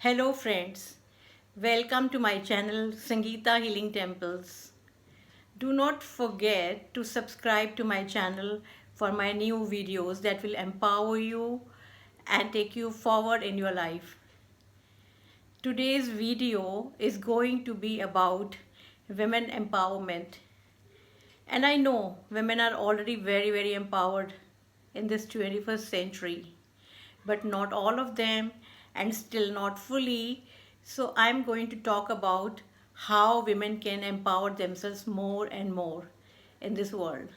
Hello friends, welcome to my channel Sangeeta Healing Temples. Do not forget to subscribe to my channel for my new videos that will empower you and take you forward in your life. Today's video is going to be about women empowerment. And I know women are already very empowered in this 21st century, but not all of them and still not fully. So I'm going to talk about how women can empower themselves more and more in this world.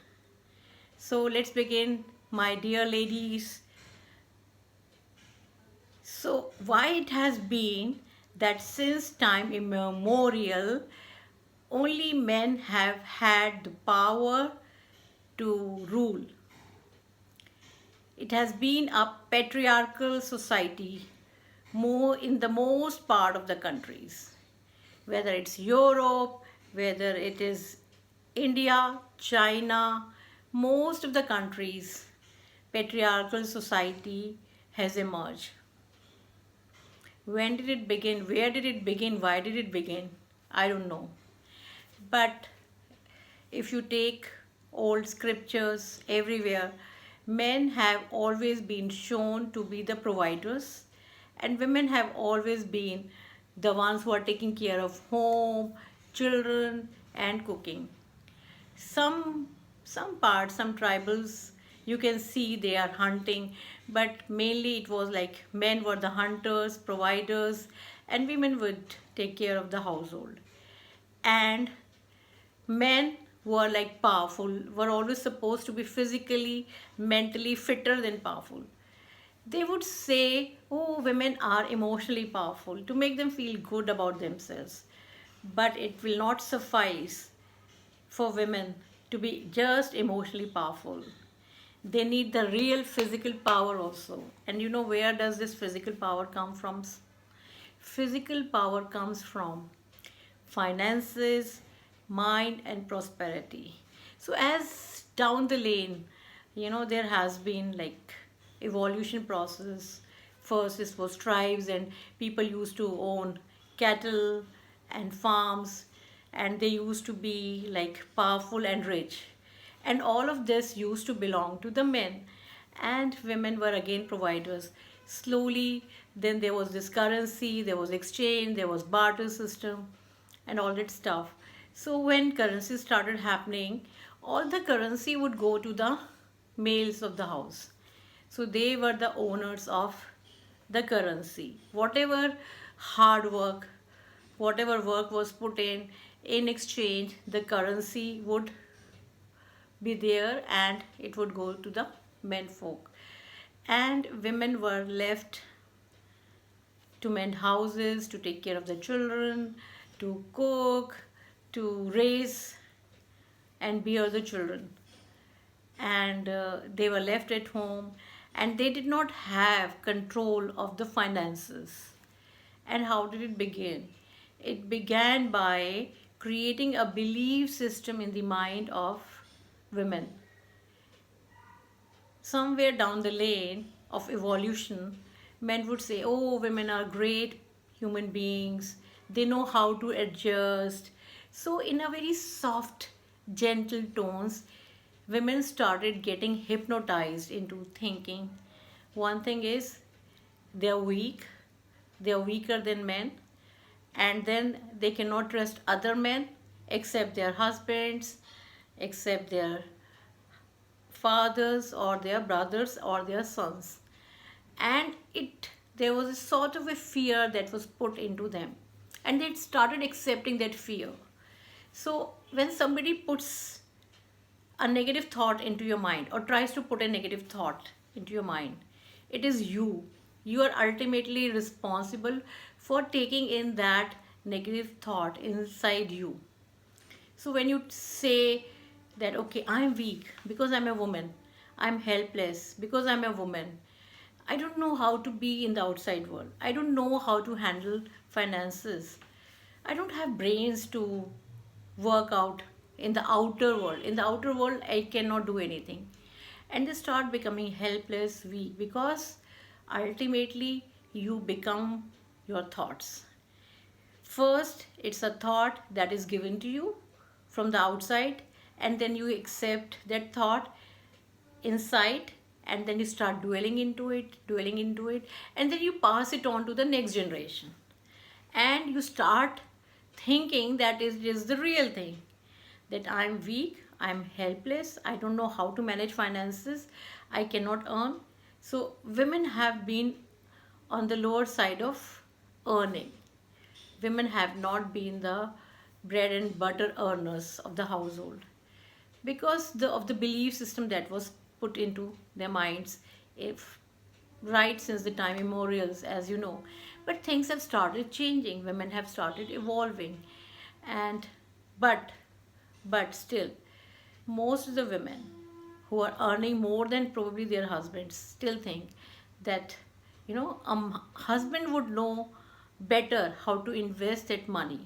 So let's begin, my dear ladies. So why it has been that since time immemorial, only men have had the power to rule. It has been a patriarchal society more in the most part of the countries, whether it's Europe, whether it is India, China, most of the countries, patriarchal society has emerged. When did it begin? Where did it begin? Why did it begin? I don't know. But if you take old scriptures everywhere, men have always been shown to be the providers, and women have always been the ones who are taking care of home, children, and cooking. Some some tribals, you can see they are hunting, but mainly it was like men were the hunters, providers, and women would take care of the household. And men were like powerful, were always supposed to be physically, mentally fitter than powerful. They would say, oh, women are emotionally powerful to make them feel good about themselves. But it will not suffice for women to be just emotionally powerful. They need the real physical power also. And you know where does this physical power come from? Physical power comes from finances, mind, and prosperity. So as down the lane, there has been like evolution process. First this was tribes, and people used to own cattle and farms, and they used to be like powerful and rich, and all of this used to belong to the men, and women were again providers. Slowly then there was this currency, there was exchange, there was barter system, and all that stuff. So when currency started happening, all the currency would go to the males of the house. So they were the owners of the currency. Whatever hard work, whatever work was put in exchange, the currency would be there and it would go to the men folk. And women were left to mend houses, to take care of the children, to cook, to raise and bear the children. And they were left at home, and they did not have control of the finances. And how did it begin? It began by creating a belief system in the mind of women. Somewhere down the lane of evolution, men would say, oh, women are great human beings, they know how to adjust. So in a very soft, gentle tones, women started getting hypnotized into thinking one thing is they're weak, they're weaker than men, and then they cannot trust other men except their husbands, except their fathers or their brothers or their sons. And it there was a sort of a fear that was put into them, and they started accepting that fear. So when somebody puts a negative thought into your mind or tries to put a negative thought into your mind, it is you are ultimately responsible for taking in that negative thought inside you. So when you say that, okay, I'm weak because I'm a woman, I'm helpless because I'm a woman, I don't know how to be in the outside world, I don't know how to handle finances, I don't have brains to work out in the outer world. In the outer world, I cannot do anything. And they start becoming helpless, weak, because ultimately you become your thoughts. First, it's a thought that is given to you from the outside, and then you accept that thought inside, and then you start dwelling into it, and then you pass it on to the next generation. And you start thinking that is the real thing, that I'm weak, I'm helpless, I don't know how to manage finances, I cannot earn. So, women have been on the lower side of earning. Women have not been the bread and butter earners of the household because of the belief system that was put into their minds, if right since the time immemorials, as you know. But things have started changing, women have started evolving, and but still, most of the women who are earning more than probably their husbands still think that, husband would know better how to invest that money,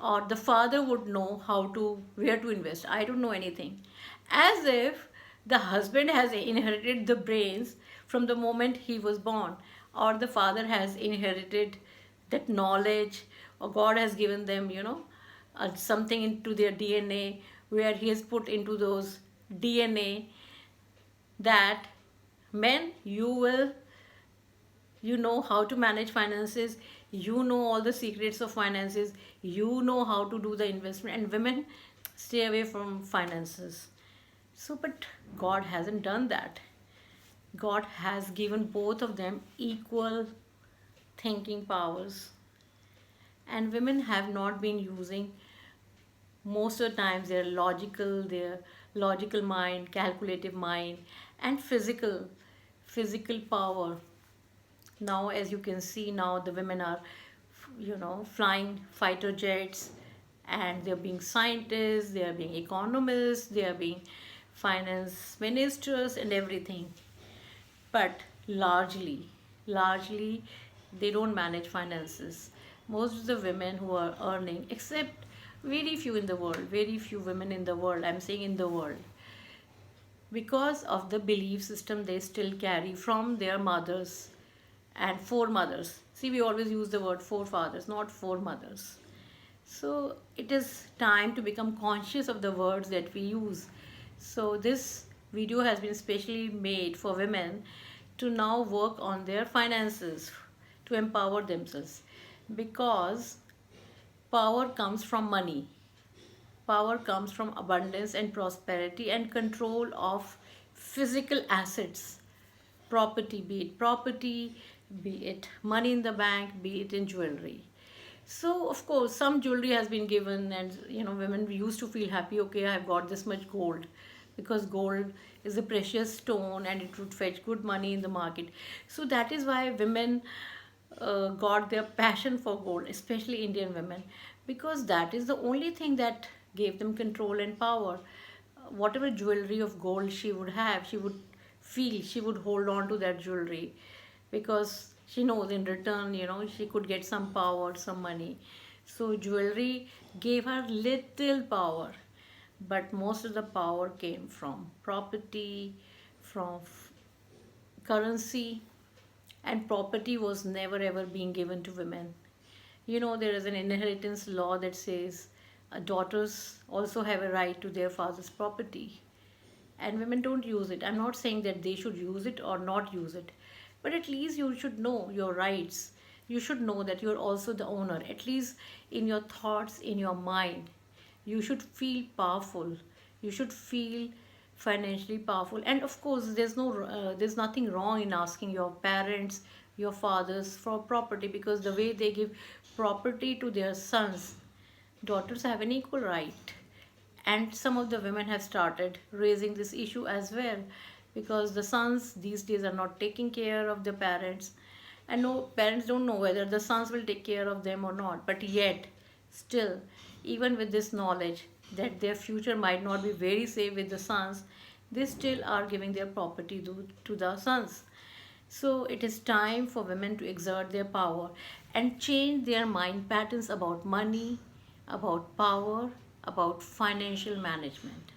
or the father would know how to where to invest. I don't know anything, as if the husband has inherited the brains from the moment he was born, or the father has inherited that knowledge, or God has given them, something into their DNA, where he has put into those DNA that, men, you know how to manage finances, you know all the secrets of finances, you know how to do the investment, and women stay away from finances. So, but God hasn't done that. God has given both of them equal thinking powers, and women have not been using most of the times their logical mind, calculative mind, and physical power. Now, as you can see, now the women are, flying fighter jets, and they're being scientists, they are being economists, they are being finance ministers and everything. But largely they don't manage finances. Most of the women who are earning, except very few in the world, very few women in the world, I'm saying in the world, because of the belief system they still carry from their mothers and foremothers. See, we always use the word forefathers, not foremothers. So it is time to become conscious of the words that we use. So this video has been specially made for women to now work on their finances, to empower themselves, because power comes from money. Power comes from abundance and prosperity and control of physical assets, property, be it money in the bank, be it in jewelry. So, of course, some jewelry has been given, and women used to feel happy, okay, I've got this much gold, because gold is a precious stone and it would fetch good money in the market. So, that is why women got their passion for gold, especially Indian women, because that is the only thing that gave them control and power. Whatever jewelry of gold she would have, she would hold on to that jewelry, because she knows in return, she could get some power, some money. So jewelry gave her little power, but most of the power came from property, from currency, and property was never ever being given to women. There is an inheritance law that says daughters also have a right to their father's property, and women don't use it. I'm not saying that they should use it or not use it, but at least you should know your rights. You should know that you're also the owner, at least in your thoughts, in your mind. You should feel powerful. You should feel financially powerful. And of course, there's nothing wrong in asking your parents, your fathers for property, because the way they give property to their sons, daughters have an equal right. And some of the women have started raising this issue as well, because the sons these days are not taking care of their parents, and no, parents don't know whether the sons will take care of them or not. But yet, still, even with this knowledge that their future might not be very safe with the sons, they still are giving their property to the sons. So it is time for women to exert their power and change their mind patterns about money, about power, about financial management.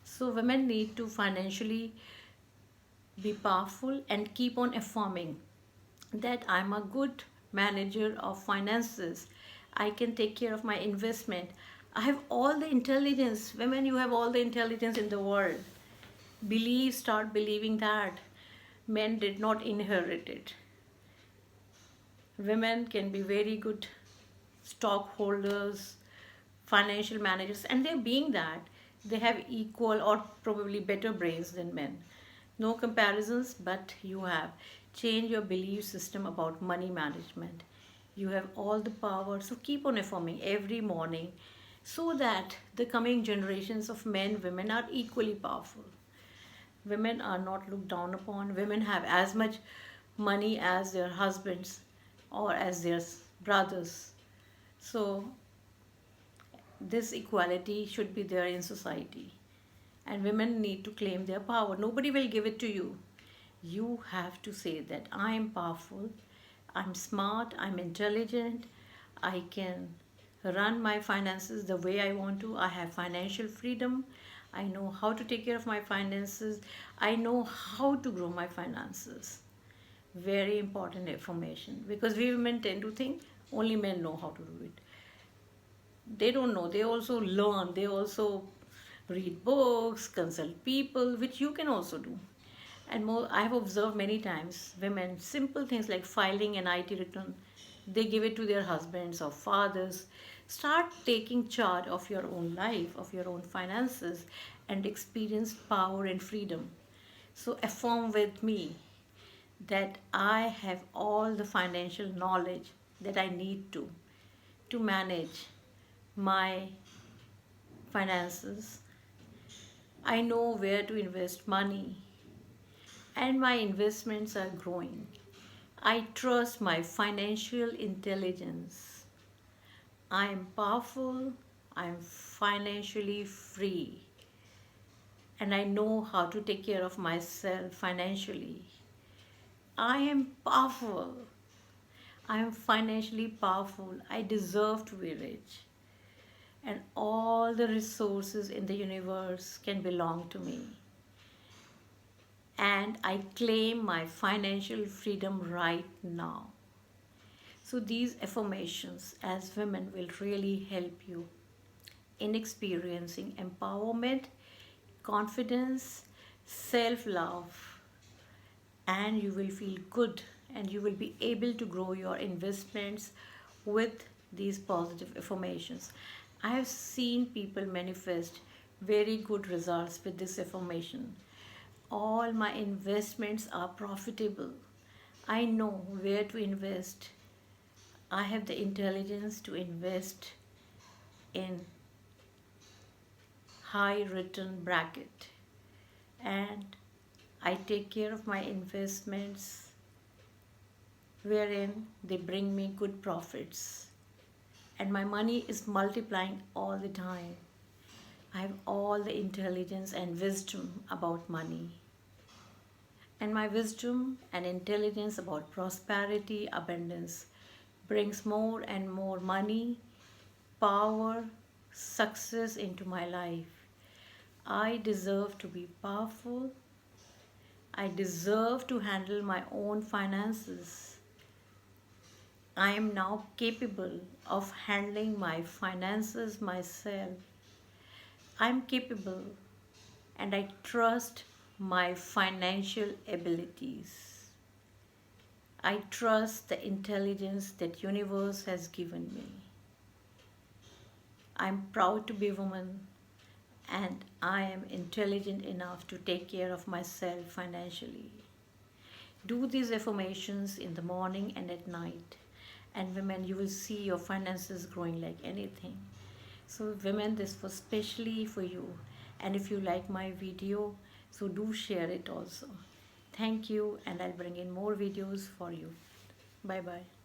So women need to financially be powerful and keep on affirming that I'm a good manager of finances. I can take care of my investment. I have all the intelligence. Women, you have all the intelligence in the world. Start believing that. Men did not inherit it. Women can be very good stockholders, financial managers, and they're being that. They have equal or probably better brains than men. No comparisons, but you have. Change your belief system about money management. You have all the power, so keep on affirming every morning so that the coming generations of men, women are equally powerful. Women are not looked down upon. Women have as much money as their husbands or as their brothers. So this equality should be there in society. And women need to claim their power. Nobody will give it to you. You have to say that I am powerful, I'm smart, I'm intelligent, I can run my finances the way I want to, I have financial freedom, I know how to take care of my finances, I know how to grow my finances. Very important information, because we women tend to think only men know how to do it. They don't know, they also learn, they also read books, consult people, which you can also do. And more, I have observed many times women, simple things like filing an IT return, they give it to their husbands or fathers. Start taking charge of your own life, of your own finances, and experience power and freedom. So affirm with me that I have all the financial knowledge that I need to manage my finances. I know where to invest money, and my investments are growing. I trust my financial intelligence. I am powerful, I am financially free, and I know how to take care of myself financially. I am powerful, I am financially powerful, I deserve to be rich, and all the resources in the universe can belong to me. And I claim my financial freedom right now. So, these affirmations as women will really help you in experiencing empowerment, confidence, self love, and you will feel good and you will be able to grow your investments with these positive affirmations. I have seen people manifest very good results with this affirmation. All my investments are profitable. I know where to invest. I have the intelligence to invest in high return bracket, and I take care of my investments wherein they bring me good profits, and my money is multiplying all the time. I have all the intelligence and wisdom about money, and my wisdom and intelligence about prosperity, abundance brings more and more money, power, success into my life. I deserve to be powerful. I deserve to handle my own finances. I am now capable of handling my finances myself. I am capable and I trust my financial abilities. I trust the intelligence that universe has given me. I am proud to be a woman and I am intelligent enough to take care of myself financially. Do these affirmations in the morning and at night. And women, you will see your finances growing like anything. So women, this was specially for you. And if you like my video, so do share it also. Thank you, and I'll bring in more videos for you. Bye bye.